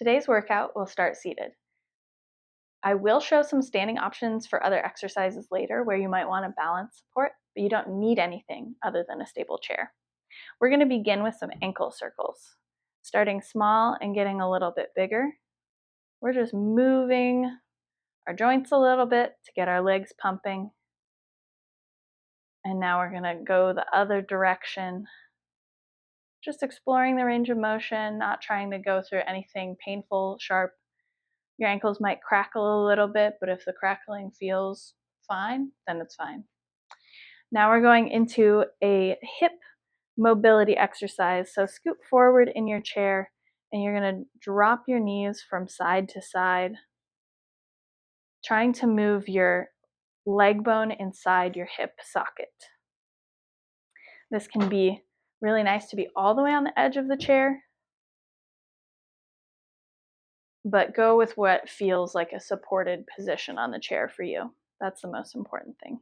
Today's workout will start seated. I will show some standing options for other exercises later where you might want to balance support, but you don't need anything other than a stable chair. We're going to begin with some ankle circles. Starting small and getting a little bit bigger. We're just moving our joints a little bit to get our legs pumping. And now we're going to go the other direction. Just exploring the range of motion, not trying to go through anything painful, sharp. Your ankles might crackle a little bit, but if the crackling feels fine, then it's fine. Now we're going into a hip mobility exercise. So scoot forward in your chair and you're going to drop your knees from side to side, trying to move your leg bone inside your hip socket. This can be really nice to be all the way on the edge of the chair, but go with what feels like a supported position on the chair for you. That's the most important thing.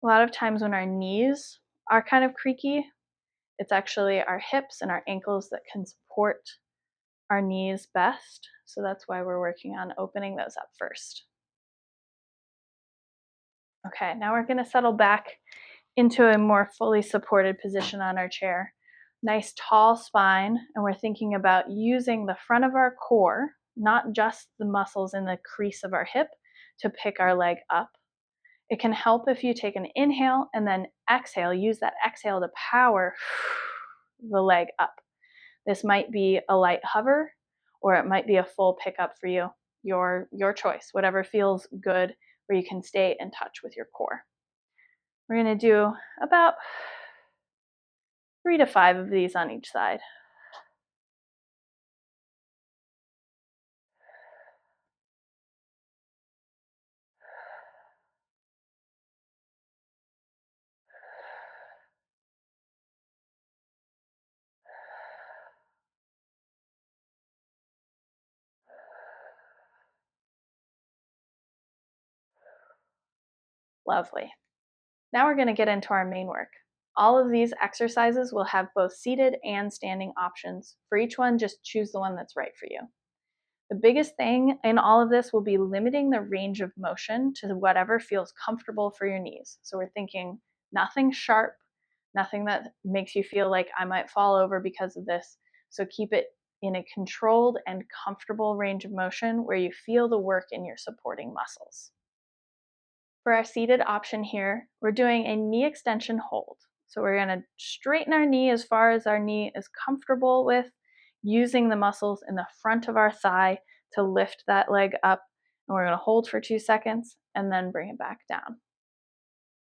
A lot of times when our knees are kind of creaky, it's actually our hips and our ankles that can support our knees best. So that's why we're working on opening those up first. Okay, now we're going to settle back into a more fully supported position on our chair. Nice tall spine, and we're thinking about using the front of our core, not just the muscles in the crease of our hip, to pick our leg up. It can help if you take an inhale and then exhale. Use that exhale to power the leg up. This might be a light hover, or it might be a full pickup for you. Your choice, whatever feels good, where you can stay in touch with your core. We're going to do about 3 to 5 of these on each side. Lovely. Now we're going to get into our main work. All of these exercises will have both seated and standing options. For each one, just choose the one that's right for you. The biggest thing in all of this will be limiting the range of motion to whatever feels comfortable for your knees. So we're thinking nothing sharp, nothing that makes you feel like I might fall over because of this. So keep it in a controlled and comfortable range of motion where you feel the work in your supporting muscles. For our seated option here, we're doing a knee extension hold. So we're going to straighten our knee as far as our knee is comfortable with, using the muscles in the front of our thigh to lift that leg up. And we're going to hold for 2 seconds and then bring it back down.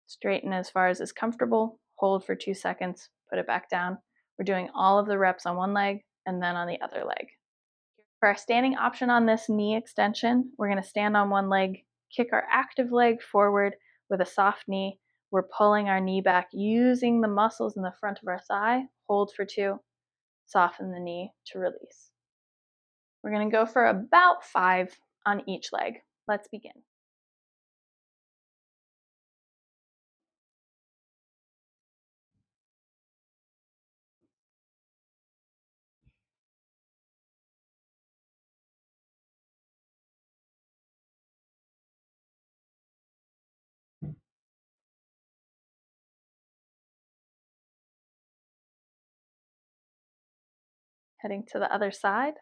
Straighten as far as is comfortable, hold for 2 seconds, put it back down. We're doing all of the reps on one leg and then on the other leg. For our standing option on this knee extension, we're going to stand on one leg, kick our active leg forward with a soft knee. We're pulling our knee back using the muscles in the front of our thigh. Hold for 2, soften the knee to release. We're going to go for about 5 on each leg. Let's begin. Heading to the other side.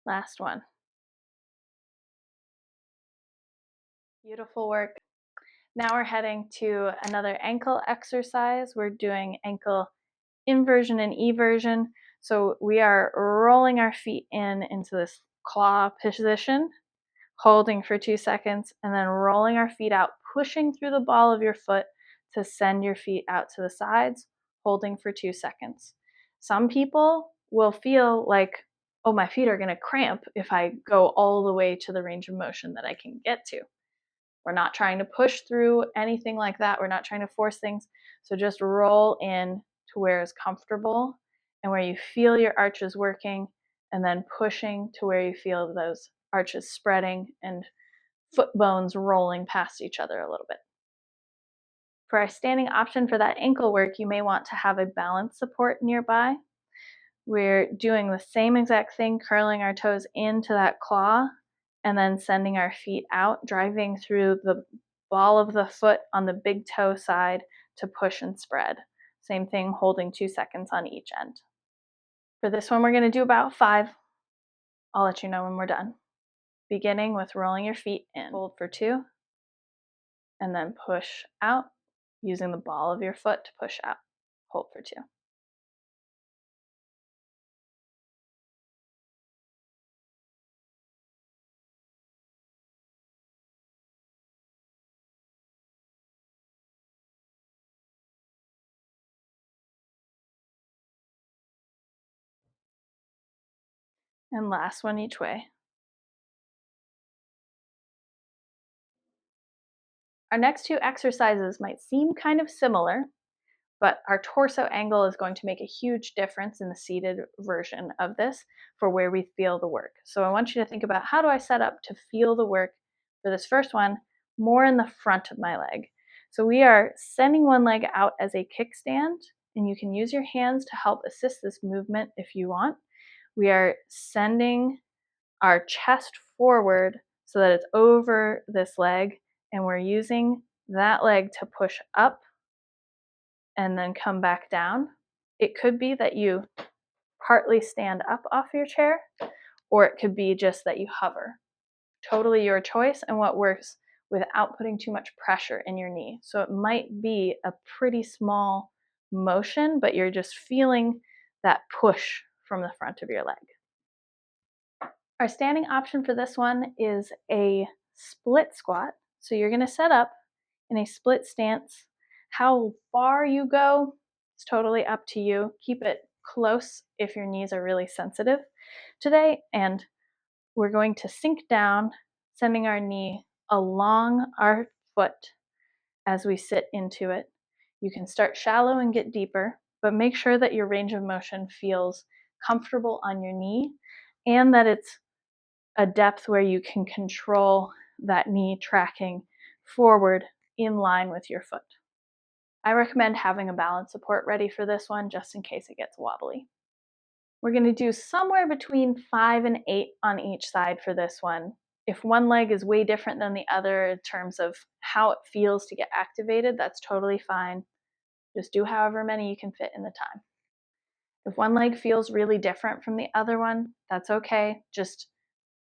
Last one. Beautiful work. Now we're heading to another ankle exercise. We're doing ankle inversion and eversion. So we are rolling our feet into this claw position, holding for 2 seconds, and then rolling our feet out, pushing through the ball of your foot to send your feet out to the sides, holding for 2 seconds. Some people will feel like, oh, my feet are going to cramp if I go all the way to the range of motion that I can get to. We're not trying to push through anything like that. We're not trying to force things. So just roll in to where it's comfortable and where you feel your arches working, and then pushing to where you feel those arches spreading and foot bones rolling past each other a little bit. For our standing option for that ankle work, you may want to have a balance support nearby. We're doing the same exact thing, curling our toes into that claw and then sending our feet out, driving through the ball of the foot on the big toe side to push and spread. Same thing, holding 2 seconds on each end. For this one, we're going to do about 5. I'll let you know when we're done. Beginning with rolling your feet in. Hold for 2, and then push out, using the ball of your foot to push out. Hold for 2. And last one each way. Our next 2 exercises might seem kind of similar, but our torso angle is going to make a huge difference in the seated version of this for where we feel the work. So I want you to think about, how do I set up to feel the work for this first one more in the front of my leg. So we are sending one leg out as a kickstand, and you can use your hands to help assist this movement if you want. We are sending our chest forward so that it's over this leg, and we're using that leg to push up and then come back down. It could be that you partly stand up off your chair, or it could be just that you hover. Totally your choice and what works without putting too much pressure in your knee. So it might be a pretty small motion, but you're just feeling that push from the front of your leg. Our standing option for this one is a split squat. So you're going to set up in a split stance. How far you go is totally up to you. Keep it close if your knees are really sensitive today. And we're going to sink down, sending our knee along our foot as we sit into it. You can start shallow and get deeper, but make sure that your range of motion feels comfortable on your knee and that it's a depth where you can control that knee tracking forward in line with your foot. I recommend having a balance support ready for this one just in case it gets wobbly. We're going to do somewhere between 5 and 8 on each side for this one. If one leg is way different than the other in terms of how it feels to get activated, that's totally fine. Just do however many you can fit in the time. If one leg feels really different from the other one, that's okay. Just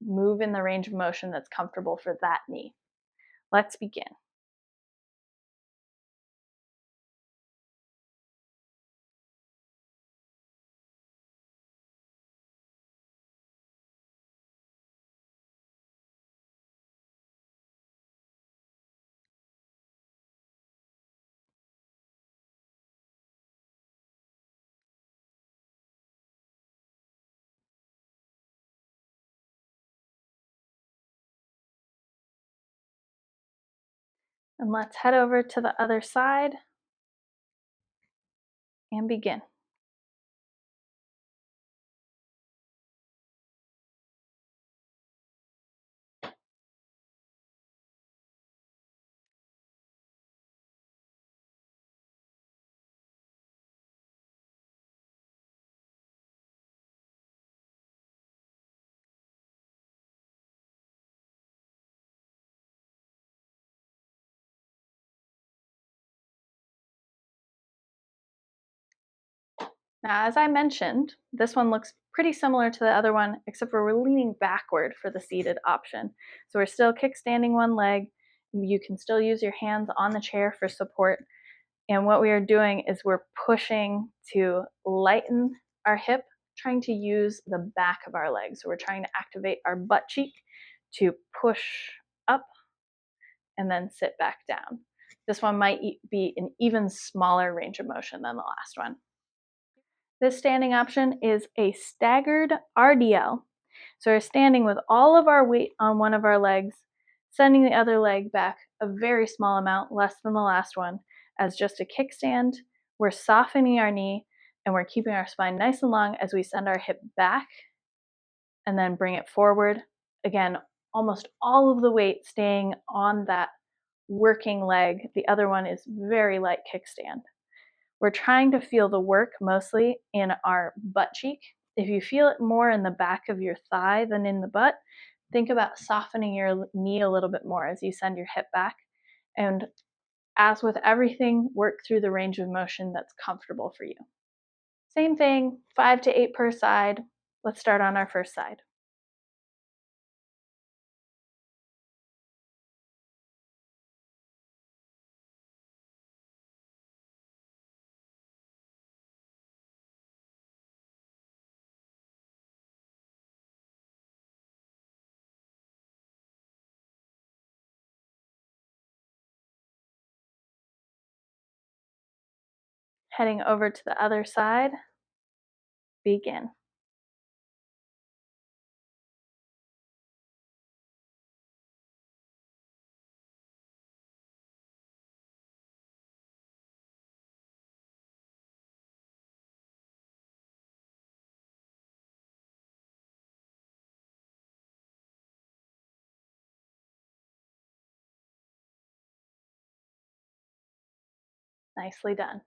move in the range of motion that's comfortable for that knee. Let's begin. And let's head over to the other side and begin. Now, as I mentioned, this one looks pretty similar to the other one, except for we're leaning backward for the seated option. So we're still kickstanding one leg. You can still use your hands on the chair for support. And what we are doing is we're pushing to lighten our hip, trying to use the back of our legs. So we're trying to activate our butt cheek to push up and then sit back down. This one might be an even smaller range of motion than the last one. This standing option is a staggered RDL. So we're standing with all of our weight on one of our legs, sending the other leg back a very small amount, less than the last one, as just a kickstand We're softening our knee and we're keeping our spine nice and long as we send our hip back and then bring it forward. Again, almost all of the weight staying on that working leg. The other one is very light kickstand. We're trying to feel the work mostly in our butt cheek. If you feel it more in the back of your thigh than in the butt, think about softening your knee a little bit more as you send your hip back. And as with everything, work through the range of motion that's comfortable for you. Same thing, 5 to 8 per side. Let's start on our first side. Heading over to the other side, begin. Nicely done.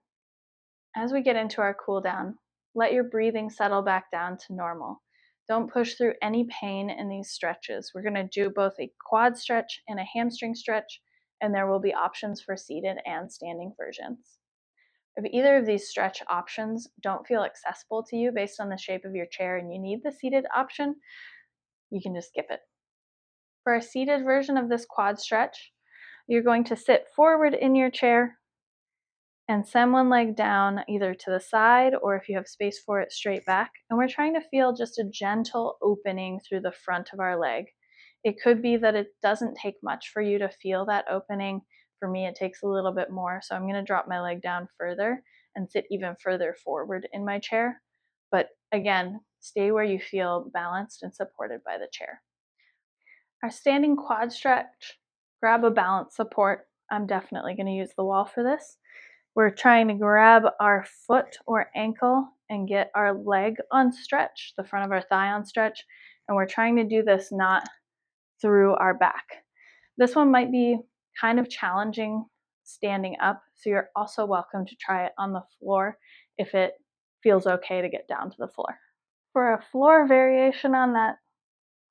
As we get into our cool down, let your breathing settle back down to normal. Don't push through any pain in these stretches. We're going to do both a quad stretch and a hamstring stretch, and there will be options for seated and standing versions. If either of these stretch options don't feel accessible to you based on the shape of your chair and you need the seated option, you can just skip it. For a seated version of this quad stretch, you're going to sit forward in your chair and send one leg down either to the side or if you have space for it, straight back. And we're trying to feel just a gentle opening through the front of our leg. It could be that it doesn't take much for you to feel that opening. For me, it takes a little bit more. So I'm going to drop my leg down further and sit even further forward in my chair. But again, stay where you feel balanced and supported by the chair. Our standing quad stretch, grab a balance support. I'm definitely going to use the wall for this. We're trying to grab our foot or ankle and get our leg on stretch, the front of our thigh on stretch, and we're trying to do this not through our back. This one might be kind of challenging standing up, so you're also welcome to try it on the floor if it feels okay to get down to the floor. For a floor variation on that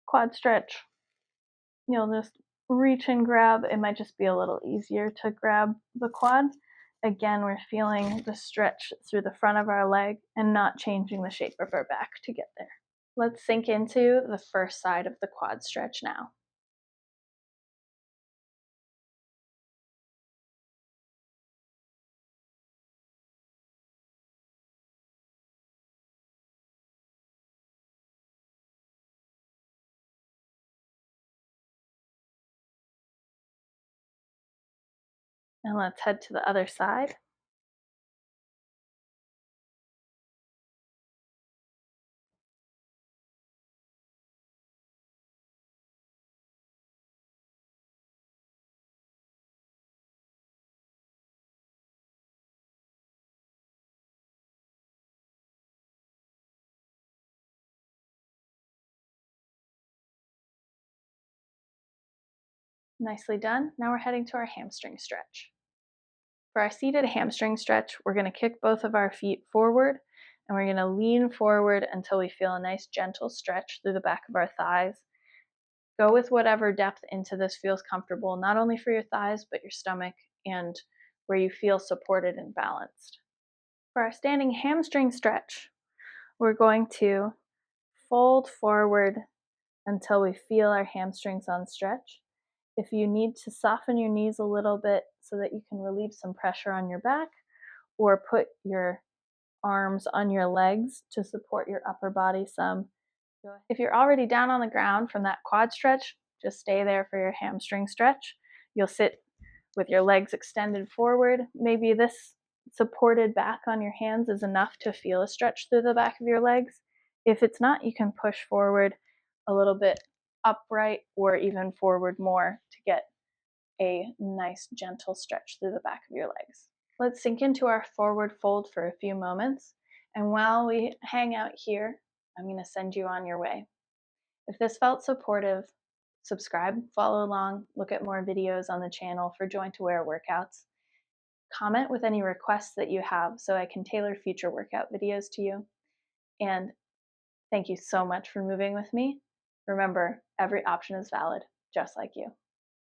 quad stretch, you'll just reach and grab. It might just be a little easier to grab the quad. Again, we're feeling the stretch through the front of our leg and not changing the shape of our back to get there. Let's sink into the first side of the quad stretch now. And let's head to the other side. Nicely done. Now we're heading to our hamstring stretch. For our seated hamstring stretch, we're going to kick both of our feet forward and we're going to lean forward until we feel a nice gentle stretch through the back of our thighs. Go with whatever depth into this feels comfortable, not only for your thighs, but your stomach and where you feel supported and balanced. For our standing hamstring stretch, we're going to fold forward until we feel our hamstrings on stretch. If you need to soften your knees a little bit so that you can relieve some pressure on your back, or put your arms on your legs to support your upper body some. If you're already down on the ground from that quad stretch, just stay there for your hamstring stretch. You'll sit with your legs extended forward. Maybe this supported back on your hands is enough to feel a stretch through the back of your legs. If it's not, you can push forward a little bit upright or even forward more to get a nice gentle stretch through the back of your legs. Let's sink into our forward fold for a few moments. And while we hang out here, I'm going to send you on your way. If this felt supportive, subscribe, follow along, look at more videos on the channel for joint aware workouts. Comment with any requests that you have so I can tailor future workout videos to you. And thank you so much for moving with me. Remember, every option is valid, just like you.